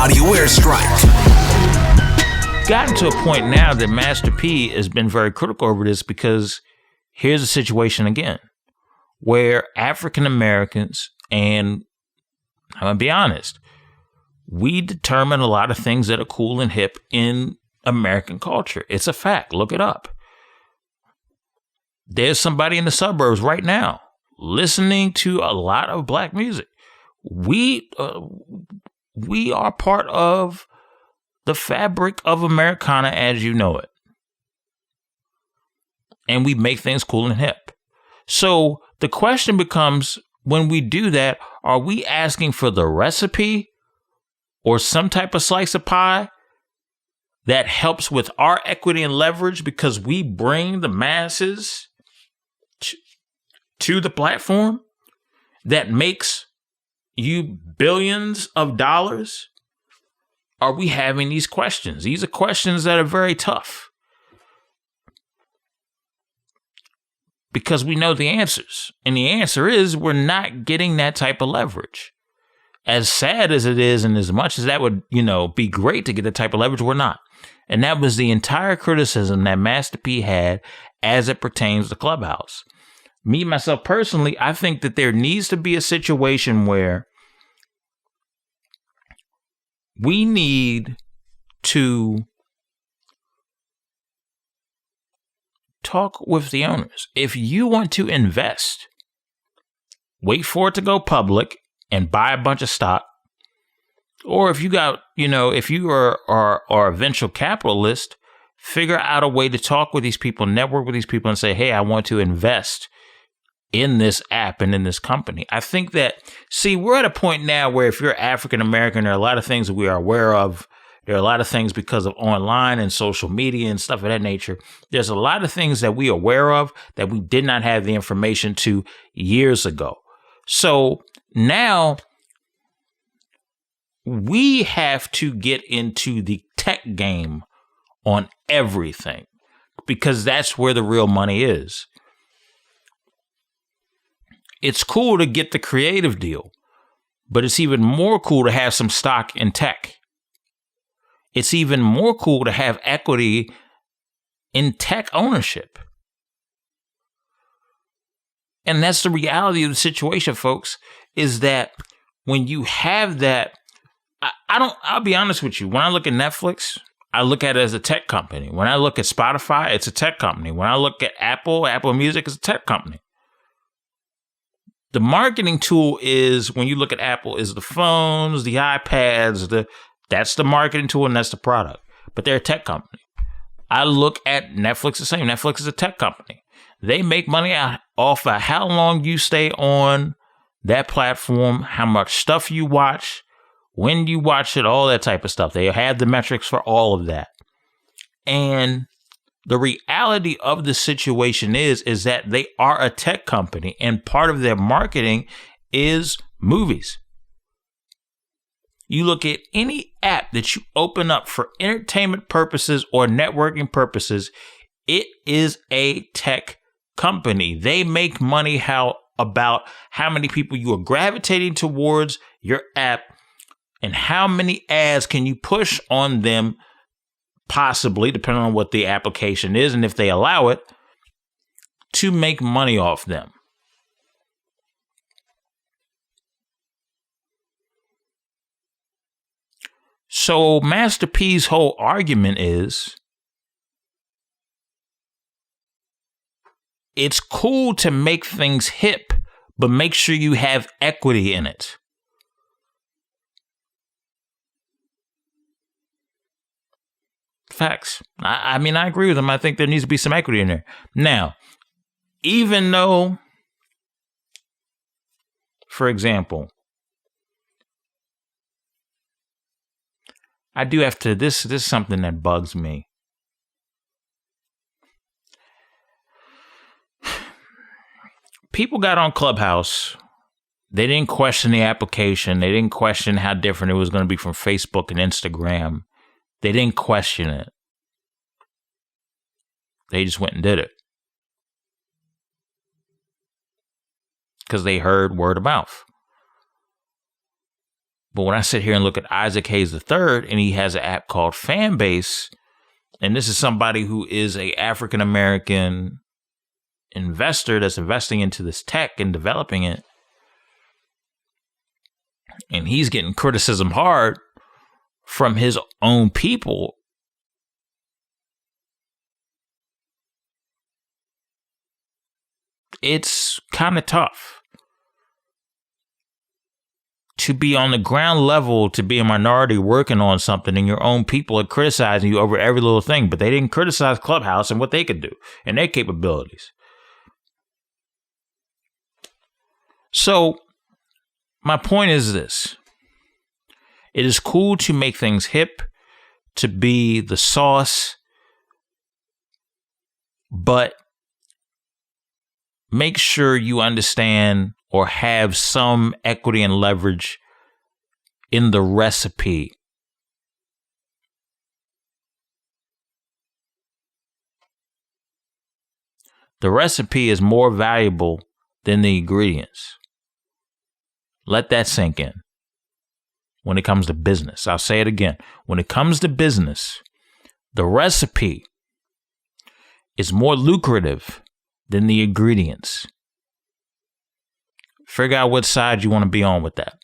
Audio Airstrike. Gotten to a point now that Master P has been very critical over this, because here's a situation again where African Americans, and I'm going to be honest, we determine a lot of things that are cool and hip in American culture. It's a fact. Look it up. There's somebody in the suburbs right now listening to a lot of black music. We are part of the fabric of Americana as you know it. And we make things cool and hip. So the question becomes, when we do that, are we asking for the recipe or some type of slice of pie that helps with our equity and leverage because we bring the masses to the platform that makes you billions of dollars? Are we having these questions? These are questions that are very tough because we know the answers. And the answer is we're not getting that type of leverage. As sad as it is, and as much as that would, be great to get the type of leverage, we're not. And that was the entire criticism that Master P had as it pertains to Clubhouse. Me, myself, personally, I think that there needs to be a situation where we need to talk with the owners. If you want to invest, wait for it to go public and buy a bunch of stock. Or if you got, if you are a venture capitalist, figure out a way to talk with these people, network with these people and say, hey, I want to invest in this app and in this company. I think that, we're at a point now where if you're African American, there are a lot of things that we are aware of. There are a lot of things because of online and social media and stuff of that nature. There's a lot of things that we are aware of that we did not have the information to years ago. So now we have to get into the tech game on everything because that's where the real money is. It's cool to get the creative deal, but it's even more cool to have some stock in tech. It's even more cool to have equity in tech ownership. And that's the reality of the situation, folks, is that when you have that, I'll be honest with you. When I look at Netflix, I look at it as a tech company. When I look at Spotify, it's a tech company. When I look at Apple Music is a tech company. The marketing tool is, when you look at Apple, is the phones, the iPads, that's the marketing tool and that's the product. But they're a tech company. I look at Netflix the same. Netflix is a tech company. They make money off of how long you stay on that platform, how much stuff you watch, when you watch it, all that type of stuff. They have the metrics for all of that. And the reality of the situation is that they are a tech company, and part of their marketing is movies. You look at any app that you open up for entertainment purposes or networking purposes, it is a tech company. They make money about how many people you are gravitating towards your app and how many ads can you push on them, possibly, depending on what the application is and if they allow it, to make money off them. So Master P's whole argument is, it's cool to make things hip, but make sure you have equity in it. Facts. I mean, I agree with him. I think there needs to be some equity in there. Now, even though, for example, I do have to, this is something that bugs me. People got on Clubhouse. They didn't question the application. They didn't question how different it was going to be from Facebook and Instagram. They didn't question it. They just went and did it. Because they heard word of mouth. But when I sit here and look at Isaac Hayes III, and he has an app called Fanbase, and this is somebody who is a African-American investor that's investing into this tech and developing it, and he's getting criticism hard from his own people. It's kind of tough to be on the ground level, to be a minority working on something, and your own people are criticizing you over every little thing, but they didn't criticize Clubhouse and what they could do and their capabilities. So my point is this. It is cool to make things hip, to be the sauce, but make sure you understand or have some equity and leverage in the recipe. The recipe is more valuable than the ingredients. Let that sink in. When it comes to business, I'll say it again. When it comes to business, the recipe is more lucrative than the ingredients. Figure out what side you want to be on with that.